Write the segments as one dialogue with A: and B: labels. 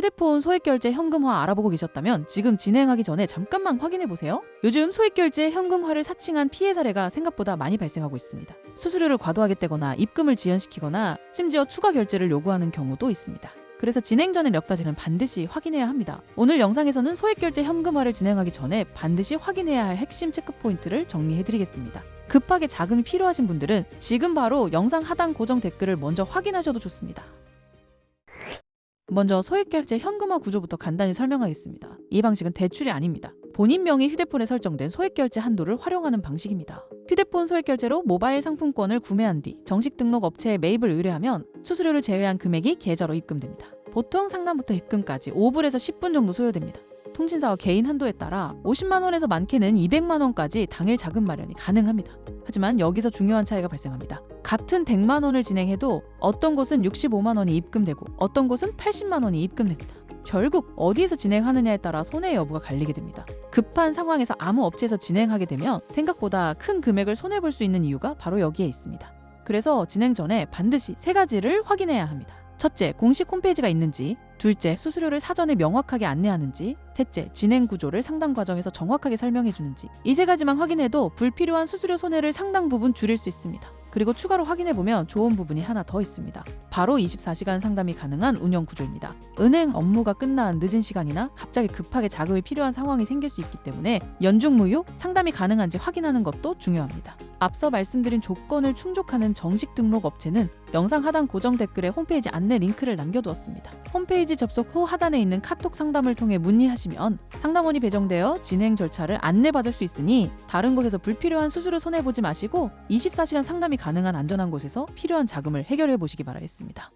A: 휴대폰 소액결제 현금화 알아보고 계셨다면 지금 진행하기 전에 잠깐만 확인해보세요. 요즘 소액결제 현금화를 사칭한 피해 사례가 생각보다 많이 발생하고 있습니다. 수수료를 과도하게 떼거나 입금을 지연시키거나 심지어 추가 결제를 요구하는 경우도 있습니다. 그래서 진행 전에 몇 가지는 반드시 확인해야 합니다. 오늘 영상에서는 소액결제 현금화를 진행하기 전에 반드시 확인해야 할 핵심 체크포인트를 정리해드리겠습니다. 급하게 자금이 필요하신 분들은 지금 바로 영상 하단 고정 댓글을 먼저 확인하셔도 좋습니다. 먼저 소액결제 현금화 구조부터 간단히 설명하겠습니다. 이 방식은 대출이 아닙니다. 본인 명의 휴대폰에 설정된 소액결제 한도를 활용하는 방식입니다. 휴대폰 소액결제로 모바일 상품권을 구매한 뒤 정식 등록 업체에 매입을 의뢰하면 수수료를 제외한 금액이 계좌로 입금됩니다. 보통 상담부터 입금까지 5분에서 10분 정도 소요됩니다. 통신사와 개인 한도에 따라 50만 원에서 많게는 200만 원까지 당일 자금 마련이 가능합니다. 하지만 여기서 중요한 차이가 발생합니다. 같은 100만 원을 진행해도 어떤 곳은 65만 원이 입금되고 어떤 곳은 80만 원이 입금됩니다. 결국 어디에서 진행하느냐에 따라 손해 여부가 갈리게 됩니다. 급한 상황에서 아무 업체에서 진행하게 되면 생각보다 큰 금액을 손해볼 수 있는 이유가 바로 여기에 있습니다. 그래서 진행 전에 반드시 3가지를 확인해야 합니다. 첫째, 공식 홈페이지가 있는지. 둘째, 수수료를 사전에 명확하게 안내하는지. 셋째, 진행 구조를 상담 과정에서 정확하게 설명해주는지. 이 3가지만 확인해도 불필요한 수수료 손해를 상당 부분 줄일 수 있습니다. 그리고 추가로 확인해보면 좋은 부분이 하나 더 있습니다. 바로 24시간 상담이 가능한 운영 구조입니다. 은행 업무가 끝난 늦은 시간이나 갑자기 급하게 자금이 필요한 상황이 생길 수 있기 때문에 연중 무휴 상담이 가능한지 확인하는 것도 중요합니다. 앞서 말씀드린 조건을 충족하는 정식 등록 업체는 영상 하단 고정 댓글에 홈페이지 안내 링크를 남겨두었습니다. 홈페이지 접속 후 하단에 있는 카톡 상담을 통해 문의하시면 상담원이 배정되어 진행 절차를 안내받을 수 있으니 다른 곳에서 불필요한 수수료 손해보지 마시고 24시간 상담이 가능한 안전한 곳에서 필요한 자금을 해결해 보시기 바라겠습니다.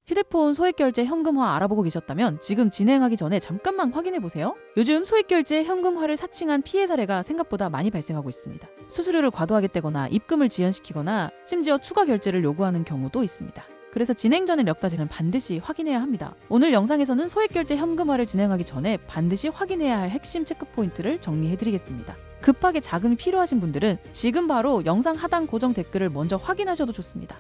A: 휴대폰 소액결제 현금화 알아보고 계셨다면 지금 진행하기 전에 잠깐만 확인해보세요. 요즘 소액결제 현금화를 사칭한 피해 사례가 생각보다 많이 발생하고 있습니다. 수수료를 과도하게 떼거나 입금을 지연시키거나 심지어 추가 결제를 요구하는 경우도 있습니다. 그래서 진행 전에 몇 가지는 반드시 확인해야 합니다. 오늘 영상에서는 소액결제 현금화를 진행하기 전에 반드시 확인해야 할 핵심 체크포인트를 정리해드리겠습니다. 급하게 자금이 필요하신 분들은 지금 바로 영상 하단 고정 댓글을 먼저 확인하셔도 좋습니다.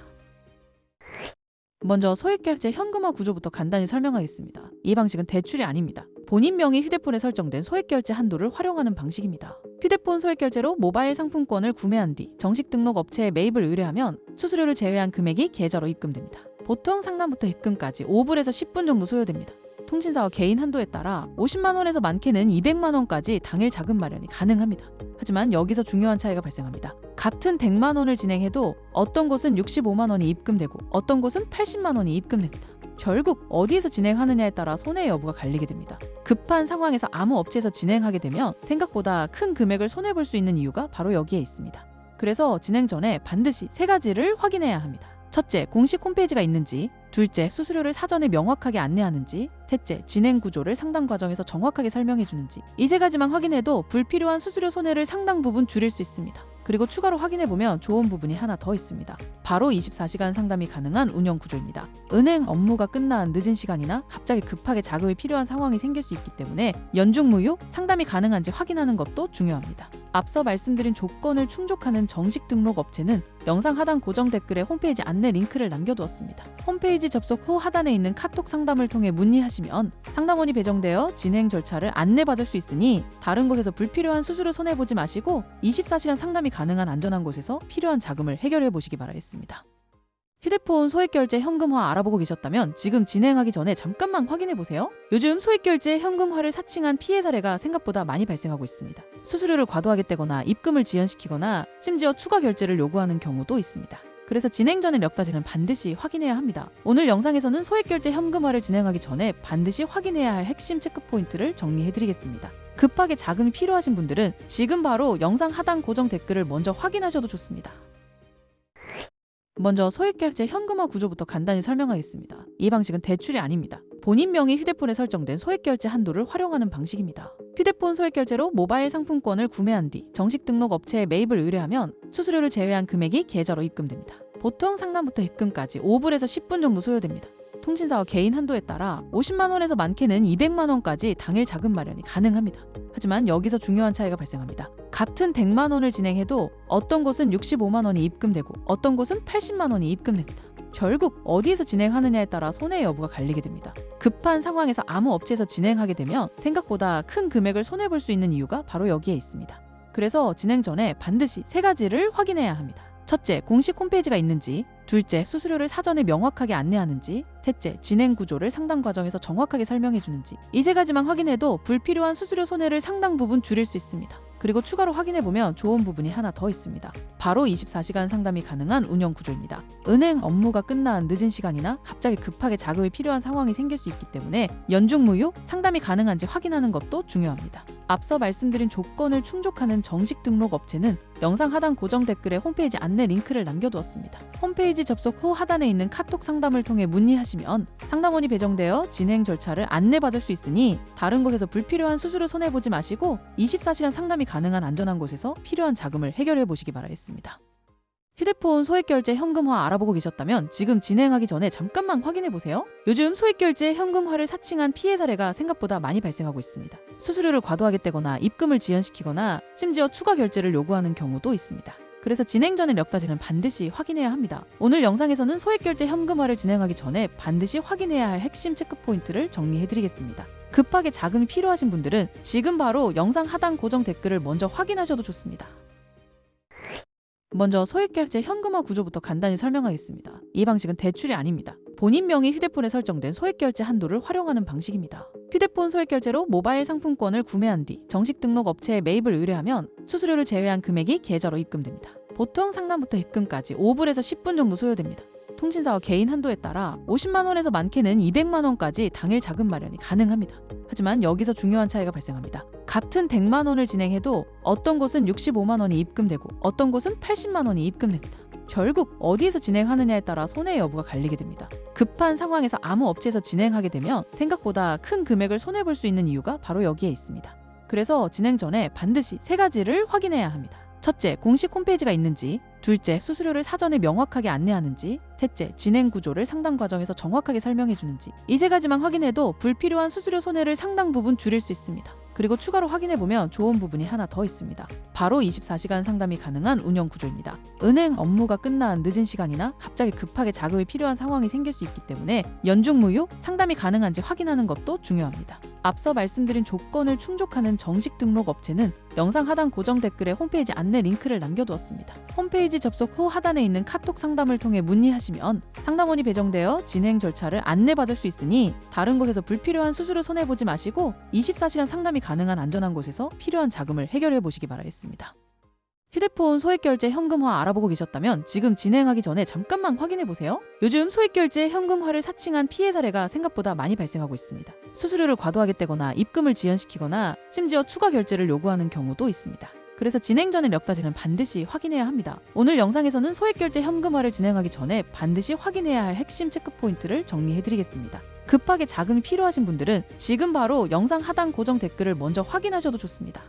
A: 먼저 소액결제 현금화 구조부터 간단히 설명하겠습니다. 이 방식은 대출이 아닙니다. 본인 명의 휴대폰에 설정된 소액결제 한도를 활용하는 방식입니다. 휴대폰 소액결제로 모바일 상품권을 구매한 뒤 정식 등록 업체에 매입을 의뢰하면 수수료를 제외한 금액이 계좌로 입금됩니다. 보통 상담부터 입금까지 5분에서 10분 정도 소요됩니다. 통신사와 개인 한도에 따라 50만 원에서 많게는 200만 원까지 당일 자금 마련이 가능합니다. 하지만 여기서 중요한 차이가 발생합니다. 같은 100만 원을 진행해도 어떤 곳은 65만 원이 입금되고 어떤 곳은 80만 원이 입금됩니다. 결국 어디에서 진행하느냐에 따라 손해 여부가 갈리게 됩니다. 급한 상황에서 아무 업체에서 진행하게 되면 생각보다 큰 금액을 손해볼 수 있는 이유가 바로 여기에 있습니다. 그래서 진행 전에 반드시 3가지를 확인해야 합니다. 첫째, 공식 홈페이지가 있는지. 둘째, 수수료를 사전에 명확하게 안내하는지. 셋째, 진행 구조를 상담 과정에서 정확하게 설명해주는지. 이 3가지만 확인해도 불필요한 수수료 손해를 상당 부분 줄일 수 있습니다. 그리고 추가로 확인해보면 좋은 부분이 하나 더 있습니다. 바로 24시간 상담이 가능한 운영 구조입니다. 은행 업무가 끝난 늦은 시간이나 갑자기 급하게 자금이 필요한 상황이 생길 수 있기 때문에 연중무휴 상담이 가능한지 확인하는 것도 중요합니다. 앞서 말씀드린 조건을 충족하는 정식 등록 업체는 영상 하단 고정 댓글에 홈페이지 안내 링크를 남겨두었습니다. 홈페이지 접속 후 하단에 있는 카톡 상담을 통해 문의하시면 상담원이 배정되어 진행 절차를 안내받을 수 있으니 다른 곳에서 불필요한 수수료 손해보지 마시고 24시간 상담이 가능한 안전한 곳에서 필요한 자금을 해결해 보시기 바라겠습니다. 휴대폰 소액결제 현금화 알아보고 계셨다면 지금 진행하기 전에 잠깐만 확인해보세요. 요즘 소액결제 현금화를 사칭한 피해 사례가 생각보다 많이 발생하고 있습니다. 수수료를 과도하게 떼거나 입금을 지연시키거나 심지어 추가 결제를 요구하는 경우도 있습니다. 그래서 진행 전에 몇 가지는 반드시 확인해야 합니다. 오늘 영상에서는 소액결제 현금화를 진행하기 전에 반드시 확인해야 할 핵심 체크포인트를 정리해드리겠습니다. 급하게 자금이 필요하신 분들은 지금 바로 영상 하단 고정 댓글을 먼저 확인하셔도 좋습니다. 먼저 소액결제 현금화 구조부터 간단히 설명하겠습니다. 이 방식은 대출이 아닙니다. 본인 명의 휴대폰에 설정된 소액결제 한도를 활용하는 방식입니다. 휴대폰 소액결제로 모바일 상품권을 구매한 뒤 정식 등록 업체에 매입을 의뢰하면 수수료를 제외한 금액이 계좌로 입금됩니다. 보통 상담부터 입금까지 5분에서 10분 정도 소요됩니다. 통신사와 개인 한도에 따라 50만 원에서 많게는 200만 원까지 당일 자금 마련이 가능합니다. 하지만 여기서 중요한 차이가 발생합니다. 같은 100만 원을 진행해도 어떤 곳은 65만 원이 입금되고 어떤 곳은 80만 원이 입금됩니다. 결국 어디에서 진행하느냐에 따라 손해 여부가 갈리게 됩니다. 급한 상황에서 아무 업체에서 진행하게 되면 생각보다 큰 금액을 손해볼 수 있는 이유가 바로 여기에 있습니다. 그래서 진행 전에 반드시 3가지를 확인해야 합니다. 첫째, 공식 홈페이지가 있는지. 둘째, 수수료를 사전에 명확하게 안내하는지. 셋째, 진행 구조를 상담 과정에서 정확하게 설명해 주는지. 이 3가지만 확인해도 불필요한 수수료 손해를 상당 부분 줄일 수 있습니다. 그리고 추가로 확인해보면 좋은 부분이 하나 더 있습니다. 바로 24시간 상담이 가능한 운영 구조입니다. 은행 업무가 끝난 늦은 시간이나 갑자기 급하게 자금이 필요한 상황이 생길 수 있기 때문에 연중 무휴 상담이 가능한지 확인하는 것도 중요합니다. 앞서 말씀드린 조건을 충족하는 정식 등록 업체는 영상 하단 고정 댓글에 홈페이지 안내 링크를 남겨두었습니다. 홈페이지 접속 후 하단에 있는 카톡 상담을 통해 문의하시면 상담원이 배정되어 진행 절차를 안내받을 수 있으니 다른 곳에서 불필요한 수수료 손해보지 마시고 24시간 상담이 가능한 안전한 곳에서 필요한 자금을 해결해 보시기 바라겠습니다. 휴대폰 소액결제 현금화 알아보고 계셨다면 지금 진행하기 전에 잠깐만 확인해 보세요. 요즘 소액결제 현금화를 사칭한 피해 사례가 생각보다 많이 발생하고 있습니다. 수수료를 과도하게 떼거나 입금을 지연시키거나 심지어 추가 결제를 요구하는 경우도 있습니다. 그래서 진행 전에 몇 가지는 반드시 확인해야 합니다. 오늘 영상에서는 소액결제 현금화를 진행하기 전에 반드시 확인해야 할 핵심 체크포인트를 정리해드리겠습니다. 급하게 자금이 필요하신 분들은 지금 바로 영상 하단 고정 댓글을 먼저 확인하셔도 좋습니다. 먼저 소액결제 현금화 구조부터 간단히 설명하겠습니다. 이 방식은 대출이 아닙니다. 본인 명의 휴대폰에 설정된 소액결제 한도를 활용하는 방식입니다. 휴대폰 소액결제로 모바일 상품권을 구매한 뒤 정식 등록 업체에 매입을 의뢰하면 수수료를 제외한 금액이 계좌로 입금됩니다. 보통 상담부터 입금까지 5분에서 10분 정도 소요됩니다. 통신사와 개인 한도에 따라 50만 원에서 많게는 200만 원까지 당일 자금 마련이 가능합니다. 하지만 여기서 중요한 차이가 발생합니다. 같은 100만 원을 진행해도 어떤 곳은 65만 원이 입금되고 어떤 곳은 80만 원이 입금됩니다. 결국 어디에서 진행하느냐에 따라 손해 여부가 갈리게 됩니다. 급한 상황에서 아무 업체에서 진행하게 되면 생각보다 큰 금액을 손해볼 수 있는 이유가 바로 여기에 있습니다. 그래서 진행 전에 반드시 3가지를 확인해야 합니다. 첫째, 공식 홈페이지가 있는지. 둘째, 수수료를 사전에 명확하게 안내하는지. 셋째, 진행 구조를 상담 과정에서 정확하게 설명해 주는지. 이 3가지만 확인해도 불필요한 수수료 손해를 상당 부분 줄일 수 있습니다. 그리고 추가로 확인해보면 좋은 부분이 하나 더 있습니다. 바로 24시간 상담이 가능한 운영 구조입니다. 은행 업무가 끝난 늦은 시간이나 갑자기 급하게 자금이 필요한 상황이 생길 수 있기 때문에 연중무휴 상담이 가능한지 확인하는 것도 중요합니다. 앞서 말씀드린 조건을 충족하는 정식 등록 업체는 영상 하단 고정 댓글에 홈페이지 안내 링크를 남겨두었습니다. 홈페이지 접속 후 하단에 있는 카톡 상담을 통해 문의하시면 상담원이 배정되어 진행 절차를 안내받을 수 있으니 다른 곳에서 불필요한 수수료 손해보지 마시고 24시간 상담이 가능한 안전한 곳에서 필요한 자금을 해결해 보시기 바라겠습니다. 휴대폰 소액결제 현금화 알아보고 계셨다면 지금 진행하기 전에 잠깐만 확인해 보세요. 요즘 소액결제 현금화를 사칭한 피해 사례가 생각보다 많이 발생하고 있습니다. 수수료를 과도하게 떼거나 입금을 지연시키거나 심지어 추가 결제를 요구하는 경우도 있습니다. 그래서 진행 전에 몇 가지는 반드시 확인해야 합니다. 오늘 영상에서는 소액결제 현금화를 진행하기 전에 반드시 확인해야 할 핵심 체크포인트를 정리해드리겠습니다. 급하게 자금이 필요하신 분들은 지금 바로 영상 하단 고정 댓글을 먼저 확인하셔도 좋습니다.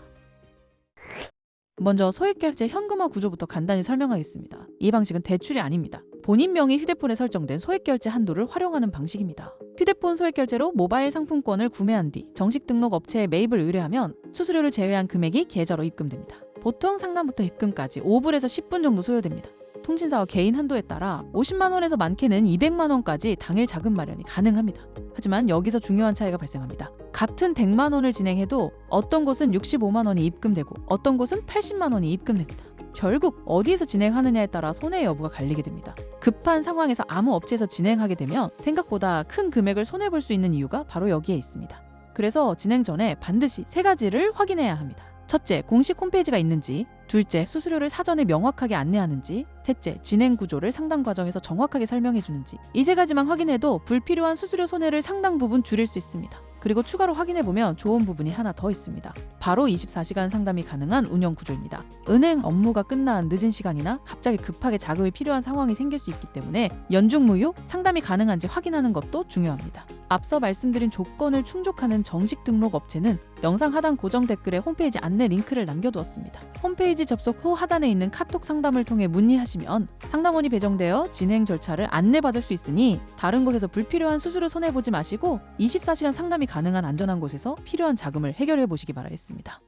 A: 먼저 소액결제 현금화 구조부터 간단히 설명하겠습니다. 이 방식은 대출이 아닙니다. 본인 명의 휴대폰에 설정된 소액결제 한도를 활용하는 방식입니다. 휴대폰 소액결제로 모바일 상품권을 구매한 뒤 정식 등록 업체에 매입을 의뢰하면 수수료를 제외한 금액이 계좌로 입금됩니다. 보통 상담부터 입금까지 5분에서 10분 정도 소요됩니다. 통신사와 개인 한도에 따라 50만 원에서 많게는 200만 원까지 당일 자금 마련이 가능합니다. 하지만 여기서 중요한 차이가 발생합니다. 같은 100만 원을 진행해도 어떤 곳은 65만 원이 입금되고 어떤 곳은 80만 원이 입금됩니다. 결국 어디에서 진행하느냐에 따라 손해 여부가 갈리게 됩니다. 급한 상황에서 아무 업체에서 진행하게 되면 생각보다 큰 금액을 손해볼 수 있는 이유가 바로 여기에 있습니다. 그래서 진행 전에 반드시 3가지를 확인해야 합니다. 첫째, 공식 홈페이지가 있는지. 둘째, 수수료를 사전에 명확하게 안내하는지. 셋째, 진행 구조를 상담 과정에서 정확하게 설명해 주는지. 이 3가지만 확인해도 불필요한 수수료 손해를 상당 부분 줄일 수 있습니다. 그리고 추가로 확인해보면 좋은 부분이 하나 더 있습니다. 바로 24시간 상담이 가능한 운영 구조입니다. 은행 업무가 끝난 늦은 시간이나 갑자기 급하게 자금이 필요한 상황이 생길 수 있기 때문에 연중무휴 상담이 가능한지 확인하는 것도 중요합니다. 앞서 말씀드린 조건을 충족하는 정식 등록 업체는 영상 하단 고정 댓글에 홈페이지 안내 링크를 남겨두었습니다. 홈페이지 접속 후 하단에 있는 카톡 상담을 통해 문의하시면 상담원이 배정되어 진행 절차를 안내받을 수 있으니 다른 곳에서 불필요한 수수료 손해보지 마시고 24시간 상담이 가능한 안전한 곳에서 필요한 자금을 해결해 보시기 바라겠습니다.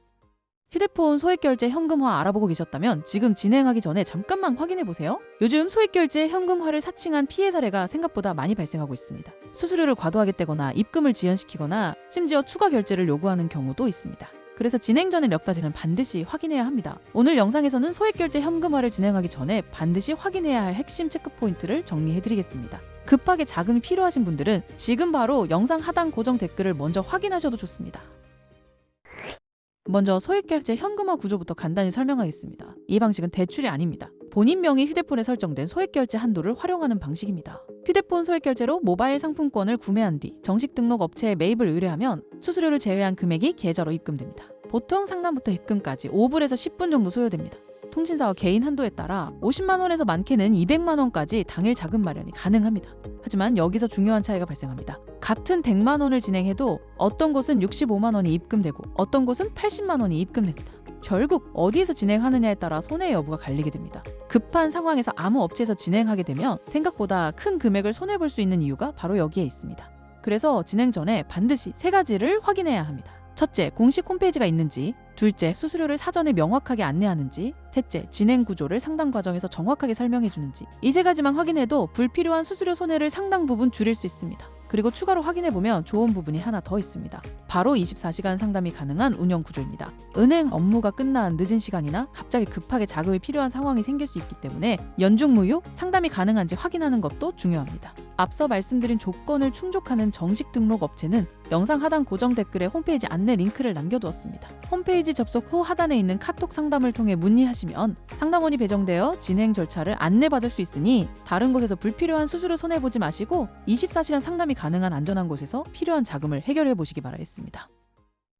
A: 휴대폰 소액결제 현금화 알아보고 계셨다면 지금 진행하기 전에 잠깐만 확인해보세요. 요즘 소액결제 현금화를 사칭한 피해 사례가 생각보다 많이 발생하고 있습니다. 수수료를 과도하게 떼거나 입금을 지연시키거나 심지어 추가 결제를 요구하는 경우도 있습니다. 그래서 진행 전에 몇 가지는 반드시 확인해야 합니다. 오늘 영상에서는 소액결제 현금화를 진행하기 전에 반드시 확인해야 할 핵심 체크포인트를 정리해드리겠습니다. 급하게 자금이 필요하신 분들은 지금 바로 영상 하단 고정 댓글을 먼저 확인하셔도 좋습니다. 먼저 소액결제 현금화 구조부터 간단히 설명하겠습니다. 이 방식은 대출이 아닙니다. 본인 명의 휴대폰에 설정된 소액결제 한도를 활용하는 방식입니다. 휴대폰 소액결제로 모바일 상품권을 구매한 뒤 정식 등록 업체에 매입을 의뢰하면 수수료를 제외한 금액이 계좌로 입금됩니다. 보통 상담부터 입금까지 5분에서 10분 정도 소요됩니다. 통신사와 개인 한도에 따라 50만 원에서 많게는 200만 원까지 당일 자금 마련이 가능합니다. 하지만 여기서 중요한 차이가 발생합니다. 같은 100만 원을 진행해도 어떤 곳은 65만 원이 입금되고 어떤 곳은 80만 원이 입금됩니다. 결국 어디에서 진행하느냐에 따라 손해 여부가 갈리게 됩니다. 급한 상황에서 아무 업체에서 진행하게 되면 생각보다 큰 금액을 손해볼 수 있는 이유가 바로 여기에 있습니다. 그래서 진행 전에 반드시 3가지를 확인해야 합니다. 첫째, 공식 홈페이지가 있는지. 둘째, 수수료를 사전에 명확하게 안내하는지. 셋째, 진행 구조를 상담 과정에서 정확하게 설명해 주는지. 이 3가지만 확인해도 불필요한 수수료 손해를 상당 부분 줄일 수 있습니다. 그리고 추가로 확인해보면 좋은 부분이 하나 더 있습니다. 바로 24시간 상담이 가능한 운영 구조입니다. 은행 업무가 끝난 늦은 시간이나 갑자기 급하게 자금이 필요한 상황이 생길 수 있기 때문에 연중무휴 상담이 가능한지 확인하는 것도 중요합니다. 앞서 말씀드린 조건을 충족하는 정식 등록 업체는 영상 하단 고정 댓글에 홈페이지 안내 링크를 남겨두었습니다. 홈페이지 접속 후 하단에 있는 카톡 상담을 통해 문의하시면 상담원이 배정되어 진행 절차를 안내받을 수 있으니 다른 곳에서 불필요한 수수료 손해보지 마시고 24시간 상담이 가능한 안전한 곳에서 필요한 자금을 해결해 보시기 바라겠습니다.